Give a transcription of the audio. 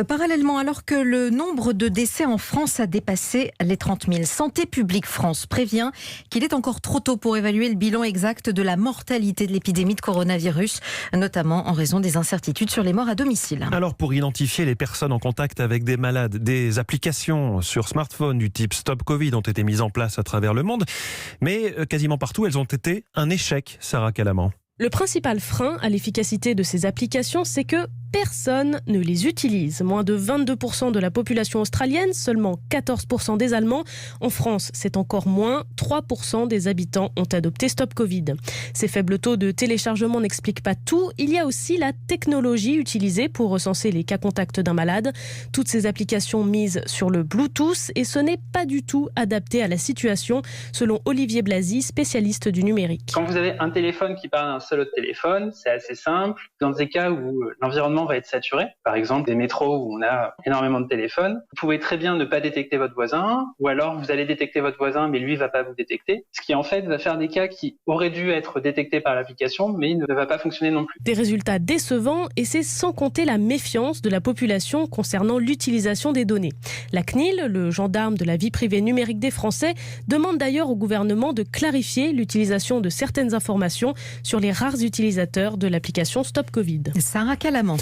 Parallèlement, alors que le nombre de décès en France a dépassé les 30 000, Santé publique France prévient qu'il est encore trop tôt pour évaluer le bilan exact de la mortalité de l'épidémie de coronavirus, notamment en raison des incertitudes sur les morts à domicile. Alors pour identifier les personnes en contact avec des malades, des applications sur smartphone du type Stop Covid ont été mises en place à travers le monde, mais quasiment partout elles ont été un échec, Sarah Calaman. Le principal frein à l'efficacité de ces applications, c'est que personne ne les utilise. Moins de 22% de la population australienne, seulement 14% des Allemands. En France, c'est encore moins. 3% des habitants ont adopté Stop Covid. Ces faibles taux de téléchargement n'expliquent pas tout. Il y a aussi la technologie utilisée pour recenser les cas contacts d'un malade. Toutes ces applications misent sur le Bluetooth et ce n'est pas du tout adapté à la situation, selon Olivier Blasi, spécialiste du numérique. Quand vous avez un téléphone qui parle à un seul autre téléphone, c'est assez simple. Dans des cas où l'environnement va être saturé, par exemple des métros où on a énormément de téléphones, vous pouvez très bien ne pas détecter votre voisin, ou alors vous allez détecter votre voisin mais lui va pas vous détecter, ce qui en fait va faire des cas qui auraient dû être détectés par l'application mais il ne va pas fonctionner non plus. Des résultats décevants et c'est sans compter la méfiance de la population concernant l'utilisation des données. La CNIL, le gendarme de la vie privée numérique des Français, demande d'ailleurs au gouvernement de clarifier l'utilisation de certaines informations sur les rares utilisateurs de l'application Stop Covid. Sarah Calaman.